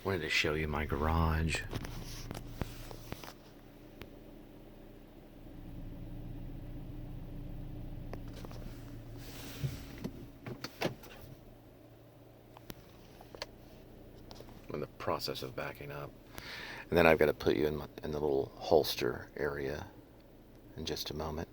Wanted to show you my garage. I'm in the process of backing up. And then I've got to put you in the little holster area in just a moment.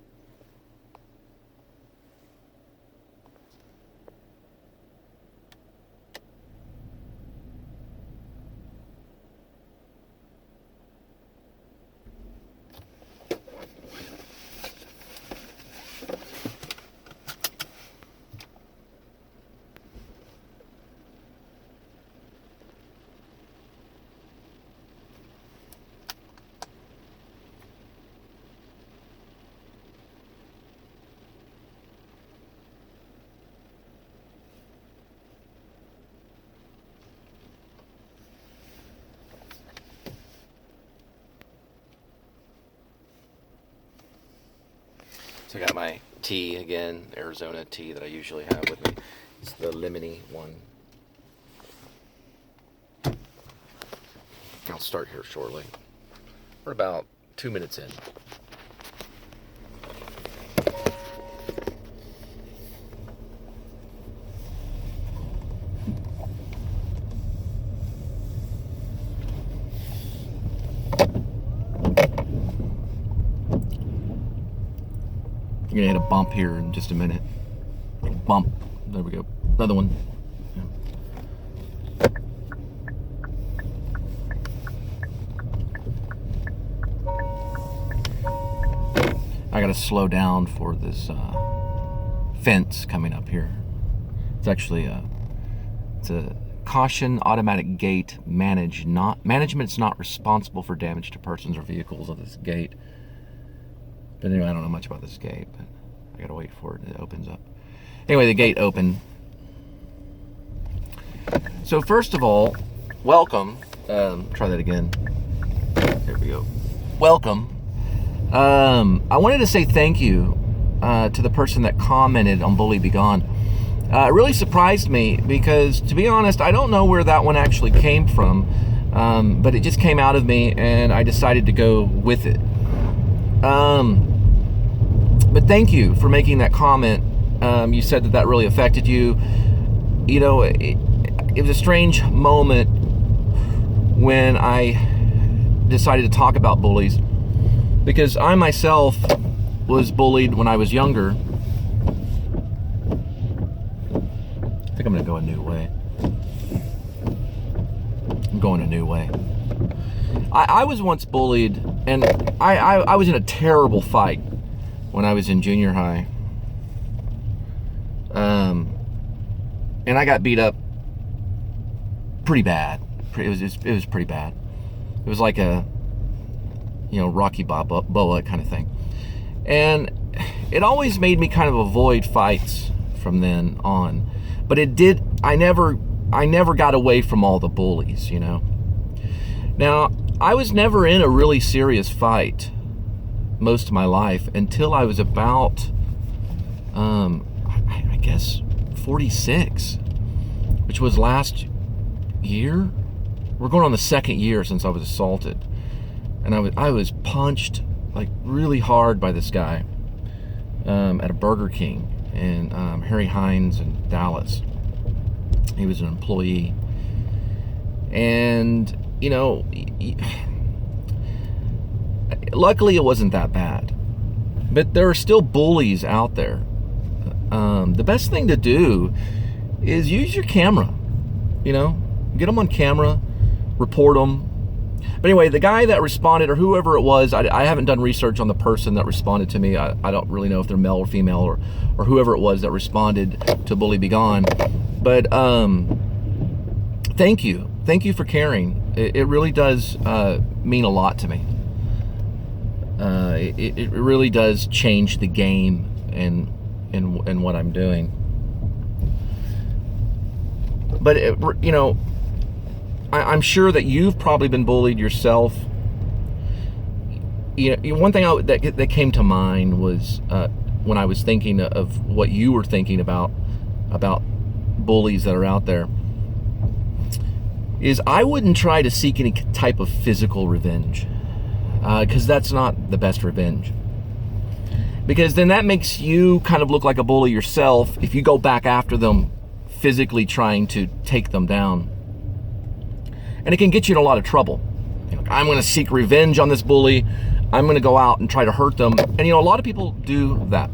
So I got my tea again, Arizona tea that I usually have with me. It's the lemony one. I'll start here shortly. We're about 2 minutes in. You're gonna hit a bump here in just a minute. Little bump. There we go. Another one. I gotta slow down for this fence coming up here. It's actually it's a caution automatic gate management's not responsible for damage to persons or vehicles of this gate. But anyway, I don't know much about this gate, but I gotta wait for it. It opens up. Anyway, the gate opened. So first of all, welcome. Try that again. There we go. Welcome. I wanted to say thank you to the person that commented on Bully Be Gone. It really surprised me because, to be honest, I don't know where that one actually came from, but it just came out of me, and I decided to go with it. But thank you for making that comment. You said that really affected you. You know, it was a strange moment when I decided to talk about bullies, because I myself was bullied when I was younger. I think I'm gonna go a new way. I'm going a new way. I was once bullied, and I was in a terrible fight when I was in junior high. And I got beat up pretty bad. It was pretty bad. It was like a, Rocky Balboa kind of thing. And it always made me kind of avoid fights from then on. But I never got away from all the bullies, Now, I was never in a really serious fight most of my life until I was about, I guess, 46, which was last year. We're going on the second year since I was assaulted. And I was punched like really hard by this guy at a Burger King in Harry Hines in Dallas. He was an employee. And, luckily it wasn't that bad. But there are still bullies out there. The best thing to do is use your camera. Get them on camera, report them. But anyway, the guy that responded, or whoever it was, I haven't done research on the person that responded to me. I don't really know if they're male or female, or whoever it was that responded to Bully Be Gone. But thank you. Thank you for caring. It really does mean a lot to me. It really does change the game and what I'm doing. But I'm sure that you've probably been bullied yourself. One thing that came to mind was when I was thinking of what you were thinking about bullies that are out there. is I wouldn't try to seek any type of physical revenge, because that's not the best revenge. Because then that makes you kind of look like a bully yourself if you go back after them physically trying to take them down. And it can get you in a lot of trouble. I'm going to seek revenge on this bully. I'm going to go out and try to hurt them. And a lot of people do that.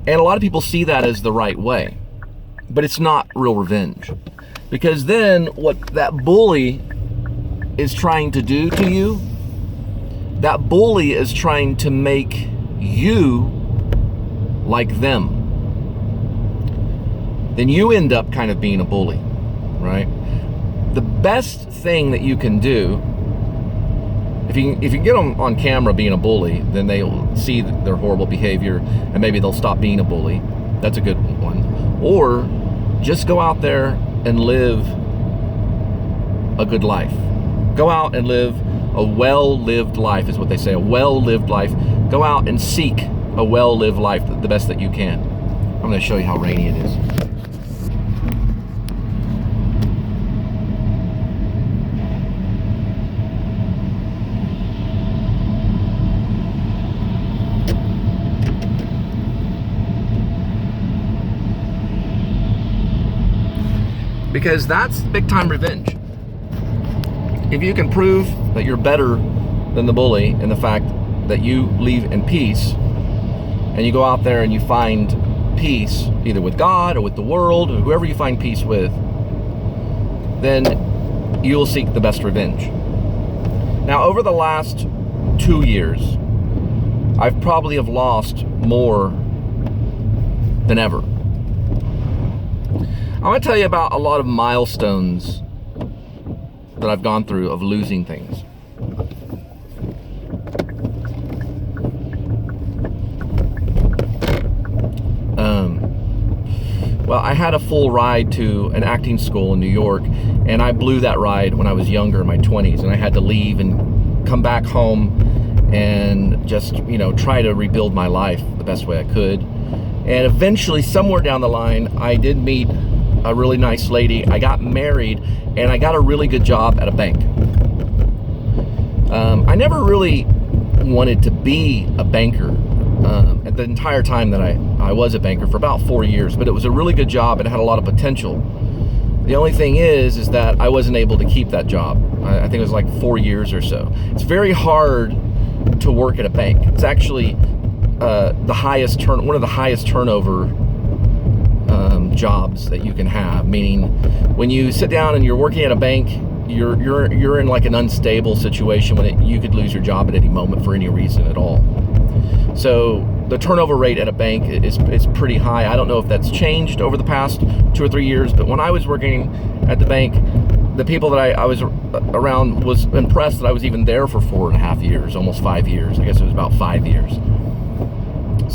And a lot of people see that as the right way. But it's not real revenge. Because then what that bully is trying to do to you, that bully is trying to make you like them. Then you end up kind of being a bully, right? The best thing that you can do, if you get them on camera being a bully, then they'll see their horrible behavior and maybe they'll stop being a bully. That's a good one. Or just go out there and live a good life. Go out and live a well-lived life, is what they say, a well-lived life. Go out and seek a well-lived life, the best that you can. I'm going to show you how rainy it is. Because that's big time revenge. If you can prove that you're better than the bully in the fact that you leave in peace and you go out there and you find peace either with God or with the world or whoever you find peace with, then you'll seek the best revenge. Now, over the last 2 years, I've probably have lost more than ever. I'm going to tell you about a lot of milestones that I've gone through of losing things. Well, I had a full ride to an acting school in New York, and I blew that ride when I was younger, in my 20s, and I had to leave and come back home and just, try to rebuild my life the best way I could. And eventually, somewhere down the line, I did meet a really nice lady. I got married, and I got a really good job at a bank. I never really wanted to be a banker at the entire time that I was a banker for about 4 years, but it was a really good job and it had a lot of potential. The only thing is that I wasn't able to keep that job. I think it was like 4 years or so. It's very hard to work at a bank. It's actually one of the highest turnover jobs that you can have. Meaning, when you sit down and you're working at a bank, you're in like an unstable situation when you could lose your job at any moment for any reason at all. So the turnover rate at a bank is pretty high. I don't know if that's changed over the past 2 or 3 years, but when I was working at the bank, the people that I was around was impressed that I was even there for 4.5 years, almost 5 years. I guess it was about 5 years.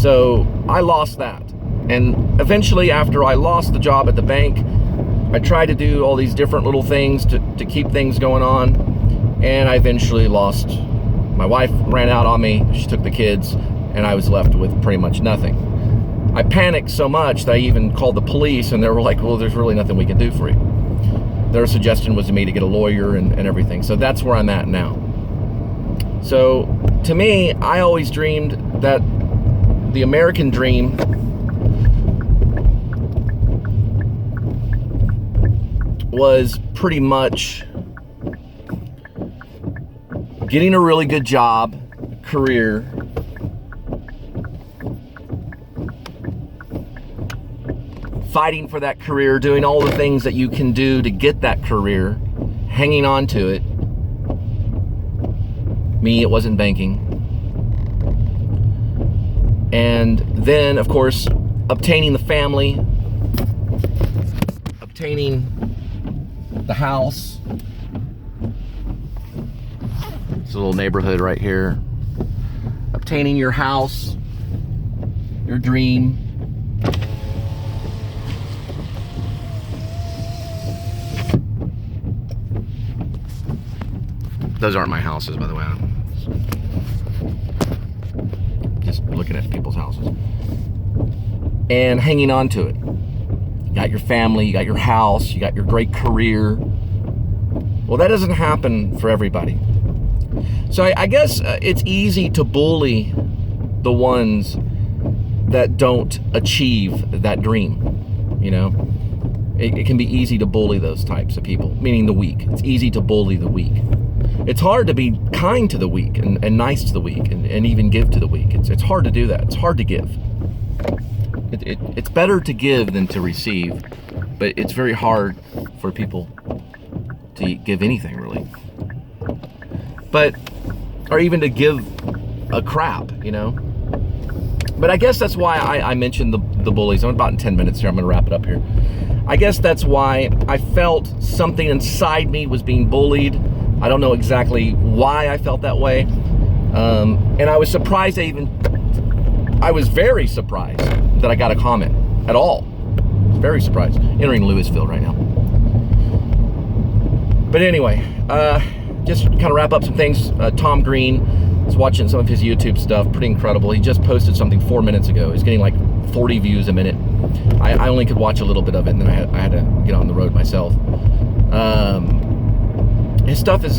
So I lost that. And eventually, after I lost the job at the bank, I tried to do all these different little things to keep things going on. And I eventually lost. My wife ran out on me. She took the kids, and I was left with pretty much nothing. I panicked so much that I even called the police, and they were like, well, there's really nothing we can do for you. Their suggestion was to me to get a lawyer and everything. So that's where I'm at now. So to me, I always dreamed that the American dream was pretty much getting a really good job, career, fighting for that career, doing all the things that you can do to get that career, hanging on to it. Me, it wasn't banking. And then, of course, obtaining the family, obtaining the house. It's a little neighborhood right here. Obtaining your house, your dream. Those aren't my houses, by the way. Just looking at people's houses. And hanging on to it. You got your family, you got your house, you got your great career. Well, that doesn't happen for everybody. So I guess it's easy to bully the ones that don't achieve that dream, you know? It can be easy to bully those types of people, meaning the weak. It's easy to bully the weak. It's hard to be kind to the weak and nice to the weak and even give to the weak. It's hard to do that. It's hard to give. It's better to give than to receive, but it's very hard for people to give anything, really. But, or even to give a crap, you know? But I guess that's why I mentioned the bullies. I'm about in 10 minutes here. I'm going to wrap it up here. I guess that's why I felt something inside me was being bullied. I don't know exactly why I felt that way. And I was surprised I was very surprised that I got a comment at all. Very surprised. Entering Louisville right now. But anyway, just kind of wrap up some things. Tom Green, was watching some of his YouTube stuff. Pretty incredible. He just posted something 4 minutes ago. He's getting like 40 views a minute. I only could watch a little bit of it, and then I had to get on the road myself. His stuff is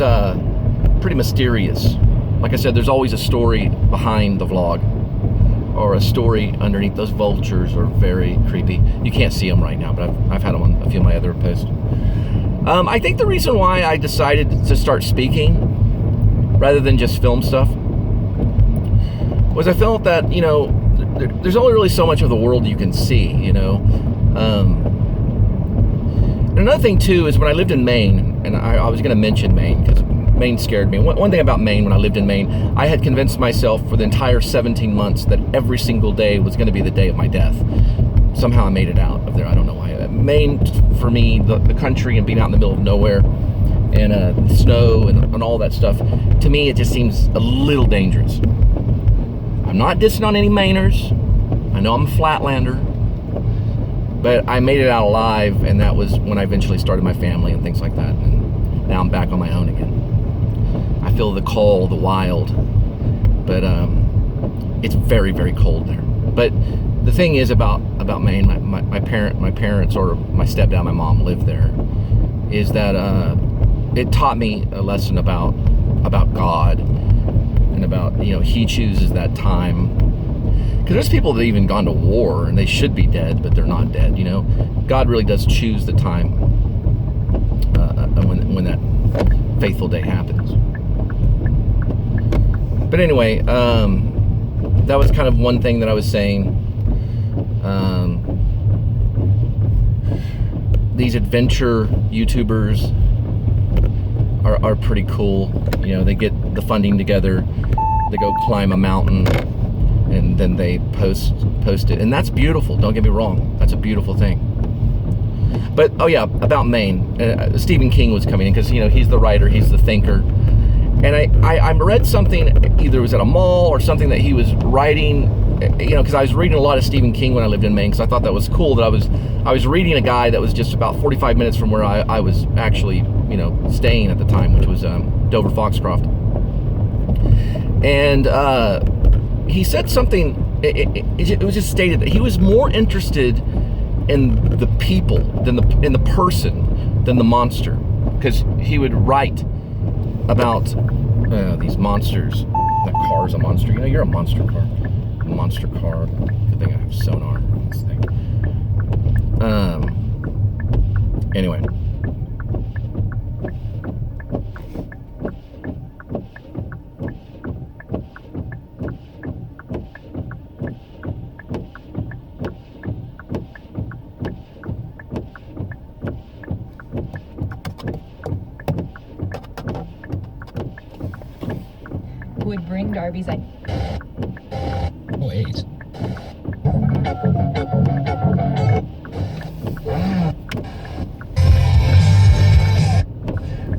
pretty mysterious. Like I said, there's always a story behind the vlog, or a story underneath. Those vultures are very creepy. You can't see them right now, but I've had them on a few of my other posts. I think the reason why I decided to start speaking rather than just film stuff was I felt that, you know, there's only really so much of the world you can see, you know. And another thing too is when I lived in Maine, and I was going to mention Maine because Maine scared me. One thing about Maine, when I lived in Maine, I had convinced myself for the entire 17 months that every single day was going to be the day of my death. Somehow I made it out of there. I don't know why. Maine, for me, the country and being out in the middle of nowhere and snow and all that stuff, to me it just seems a little dangerous. I'm not dissing on any Mainers. I know I'm a Flatlander. But I made it out alive, and that was when I eventually started my family and things like that. And now I'm back on my own again. I feel the call, the wild. But it's very, very cold there. But the thing is about Maine, my parents or my stepdad, my mom lived there, is that it taught me a lesson about God and about, you know, He chooses that time. Because there's people that have even gone to war and they should be dead, but they're not dead, you know. God really does choose the time when that faithful day happens. But anyway, that was kind of one thing that I was saying. These adventure YouTubers are pretty cool. You know, they get the funding together, they go climb a mountain, and then they post it, and that's beautiful. Don't get me wrong, that's a beautiful thing. But oh yeah, about Maine, Stephen King was coming in because, you know, he's the writer, he's the thinker, and I read something, either it was at a mall or something that he was writing, you know, because I was reading a lot of Stephen King when I lived in Maine, because I thought that was cool that I was reading a guy that was just about 45 minutes from where I was actually, you know, staying at the time, which was Dover Foxcroft, and he said something, it was just stated that he was more interested in the people in the person than the monster, because he would write about these monsters. That car's a monster. You know, you're a monster car. A monster car. Good thing I have sonar on this thing. Anyway. Would bring Darby's. Wait.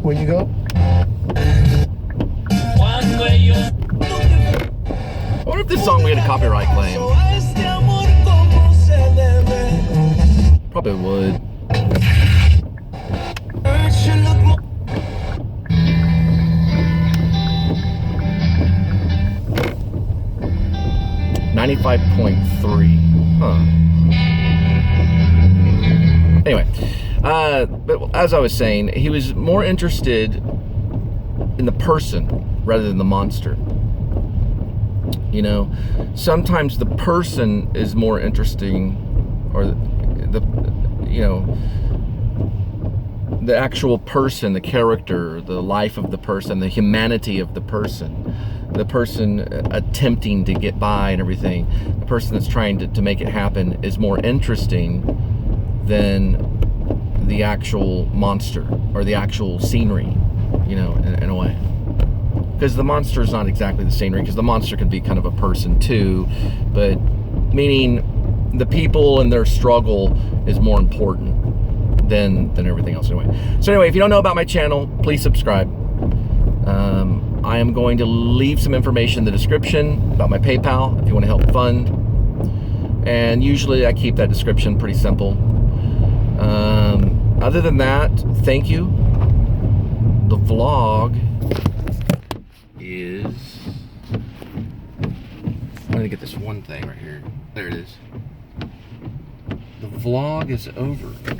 Where you go? I wonder if this song we had a copyright claim. Probably would. .3. Huh. Anyway, But as I was saying, he was more interested in the person rather than the monster. You know, sometimes the person is more interesting, or the actual person, the character, the life of the person, the humanity of the person attempting to get by and everything, the person that's trying to make it happen is more interesting than the actual monster or the actual scenery, in a way. Because the monster is not exactly the scenery, because the monster can be kind of a person too, but meaning the people and their struggle is more important than everything else anyway. So anyway, if you don't know about my channel, please subscribe. I am going to leave some information in the description about my PayPal if you want to help fund. And usually I keep that description pretty simple. Other than that, thank you. The vlog is... I'm going to get this one thing right here. There it is. The vlog is over.